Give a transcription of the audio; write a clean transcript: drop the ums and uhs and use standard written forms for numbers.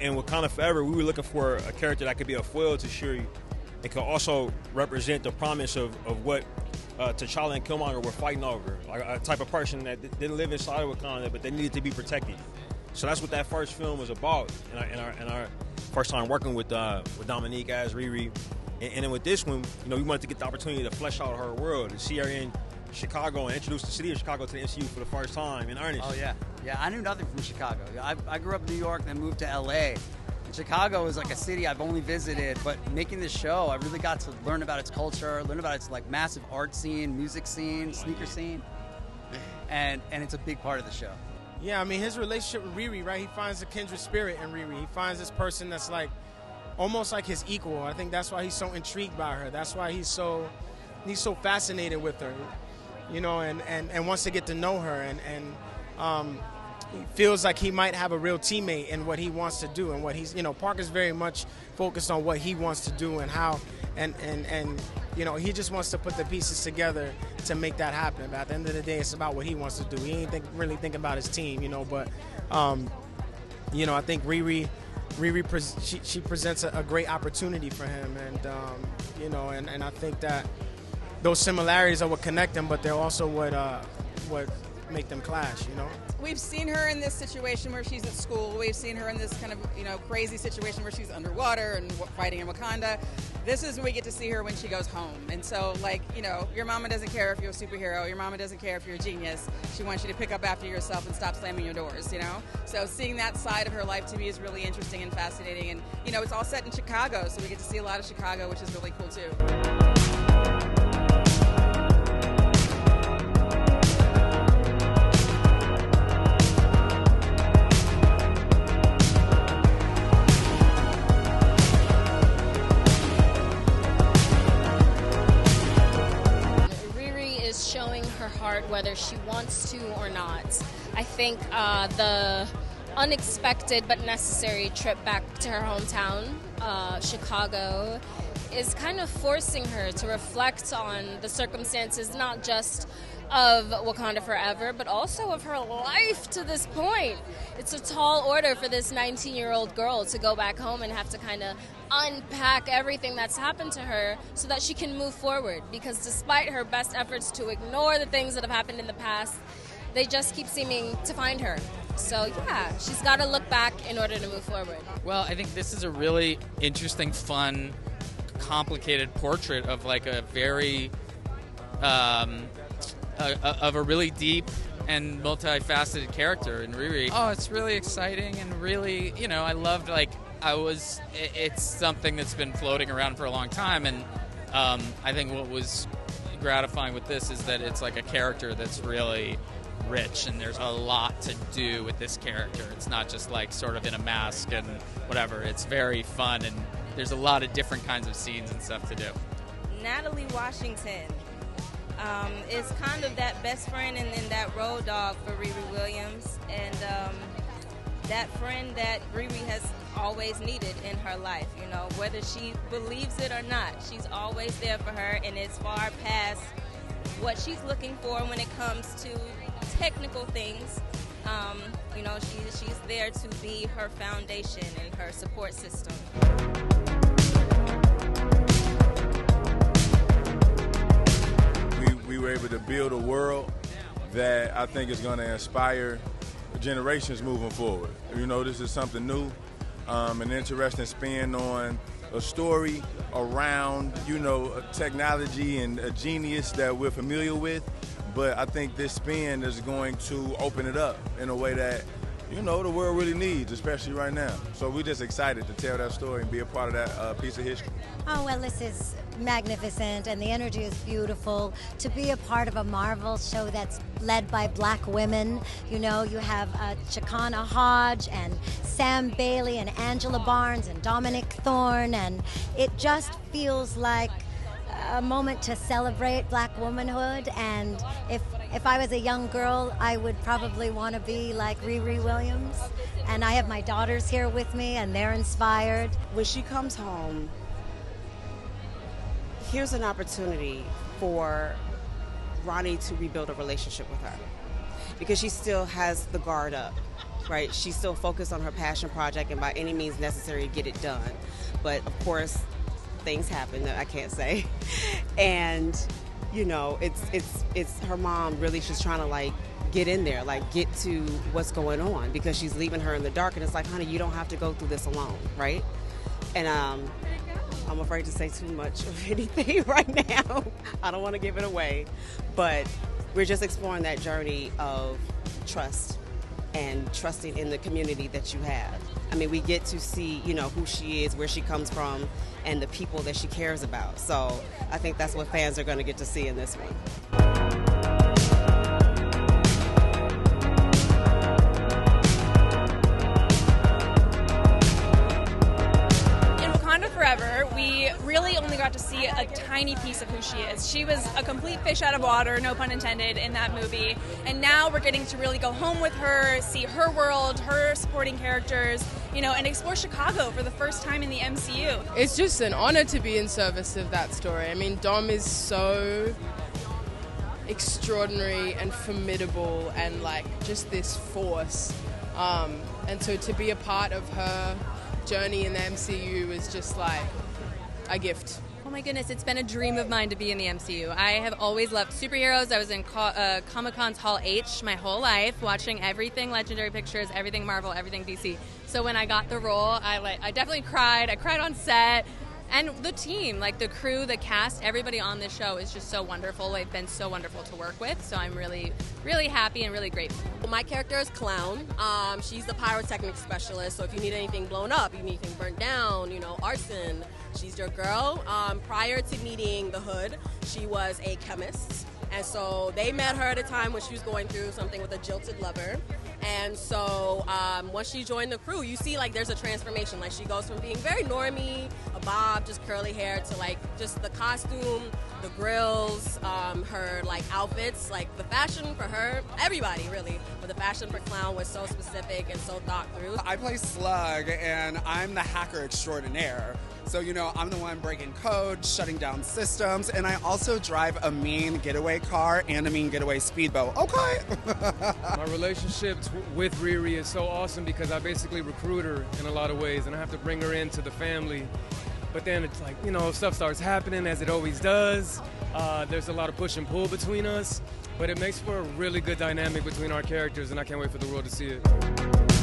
And Wakanda Forever, we were looking for a character that could be a foil to Shuri and could also represent the promise of what T'Challa and Killmonger were fighting over, like a type of person that didn't live inside of Wakanda, but they needed to be protected. So that's what that first film was about, and our first time working with Dominique as Riri. And then with this one, we wanted to get the opportunity to flesh out her world and see her in Chicago and introduce the city of Chicago to the MCU for the first time in earnest. Oh, yeah. Yeah, I knew nothing from Chicago. I grew up in New York, then moved to L.A. Chicago is like a city I've only visited, but making this show, I really got to learn about its culture, learn about its like massive art scene, music scene, sneaker scene, and it's a big part of the show. Yeah, I mean, his relationship with Riri, right? He finds a kindred spirit in Riri. He finds this person that's like almost like his equal. I think that's why he's so intrigued by her. That's why he's so fascinated with her, and wants to get to know her, and he feels like he might have a real teammate in what he wants to do and what he's, Parker's very much focused on what he wants to do and how, and he just wants to put the pieces together to make that happen. But at the end of the day, it's about what he wants to do. He ain't really think about his team, but, I think Riri she presents a great opportunity for him, and, and I think that those similarities are what connect them, but they're also what make them clash, We've seen her in this situation where she's at school. We've seen her in this kind of, crazy situation where she's underwater and fighting in Wakanda. This is when we get to see her when she goes home. And so, your mama doesn't care if you're a superhero. Your mama doesn't care if you're a genius. She wants you to pick up after yourself and stop slamming your doors, So seeing that side of her life to me is really interesting and fascinating. And, it's all set in Chicago, so we get to see a lot of Chicago, which is really cool, too. Whether she wants to or not. I think the unexpected but necessary trip back to her hometown, Chicago, is kind of forcing her to reflect on the circumstances, not just of Wakanda Forever, but also of her life to this point. It's a tall order for this 19-year-old girl to go back home and have to kind of unpack everything that's happened to her so that she can move forward, because despite her best efforts to ignore the things that have happened in the past, they just keep seeming to find her. So yeah, she's got to look back in order to move forward. Well, I think this is a really interesting, fun, complicated portrait of like a very of a really deep and multifaceted character in Riri. Oh, it's really exciting and really, I loved it's something that's been floating around for a long time, and I think what was gratifying with this is that it's like a character that's really rich, and there's a lot to do with this character. It's not just like sort of in a mask and whatever. It's very fun, and there's a lot of different kinds of scenes and stuff to do. Natalie Washington is kind of that best friend and then that road dog for Riri Williams, and that friend that Riri has always needed in her life, whether she believes it or not. She's always there for her, and it's far past what she's looking for when it comes to technical things. She's there to be her foundation and her support system. We were able to build a world that I think is going to inspire generations moving forward. This is something new, an interesting spin on a story around, technology and a genius that we're familiar with. But I think this spin is going to open it up in a way that, the world really needs, especially right now. So we're just excited to tell that story and be a part of that piece of history. Oh, well, this is magnificent, and the energy is beautiful. To be a part of a Marvel show that's led by Black women, you have Chakana Hodge and Sam Bailey and Angela Barnes and Dominique Thorne, and it just feels like a moment to celebrate Black womanhood. And if I was a young girl, I would probably want to be like Riri Williams. And I have my daughters here with me, and they're inspired. When she comes home, here's an opportunity for Ronnie to rebuild a relationship with her, because she still has the guard up, right? She's still focused on her passion project and by any means necessary get it done. But of course, things happen that I can't say. And, you know, it's her mom really just trying to like get in there, like get to what's going on, because she's leaving her in the dark, and it's like, honey, you don't have to go through this alone, right? And I'm afraid to say too much of anything right now. I don't want to give it away, but we're just exploring that journey of trust and trusting in the community that you have. I mean, we get to see, you know, who she is, where she comes from, and the people that she cares about. So I think that's what fans are going to get to see in this one. Forever, we really only got to see a tiny piece of who she is. She was a complete fish out of water, no pun intended, in that movie. And now we're getting to really go home with her, see her world, her supporting characters, you know, and explore Chicago for the first time in the MCU. It's just an honor to be in service of that story. I mean, Dom is so extraordinary and formidable and like just this force. And so to be a part of her journey in the MCU is just like a gift. Oh my goodness, it's been a dream of mine to be in the MCU. I have always loved superheroes. I was in Comic-Con's Hall H my whole life, watching everything Legendary Pictures, everything Marvel, everything DC. So when I got the role, I definitely cried. I cried on set. And the team, like the crew, the cast, everybody on this show is just so wonderful. They've been so wonderful to work with. So I'm really, really happy and really grateful. My character is Clown. She's the pyrotechnic specialist. So if you need anything blown up, you need anything burned down, you know, arson, she's your girl. Prior to meeting the Hood, she was a chemist. And so they met her at a time when she was going through something with a jilted lover. And so once she joined the crew, you see like there's a transformation. Like she goes from being very normie, a bob, just curly hair, to like just the costume, the grills, her like outfits, like the fashion for her, everybody really. But the fashion for Clown was so specific and so thought through. I play Slug, and I'm the hacker extraordinaire. So, you know, I'm the one breaking code, shutting down systems, and I also drive a mean getaway car and a mean getaway speedboat. Okay. My relationship with Riri is so awesome because I basically recruit her in a lot of ways, and I have to bring her into the family. But then it's like, you know, stuff starts happening as it always does. There's a lot of push and pull between us, but it makes for a really good dynamic between our characters, and I can't wait for the world to see it.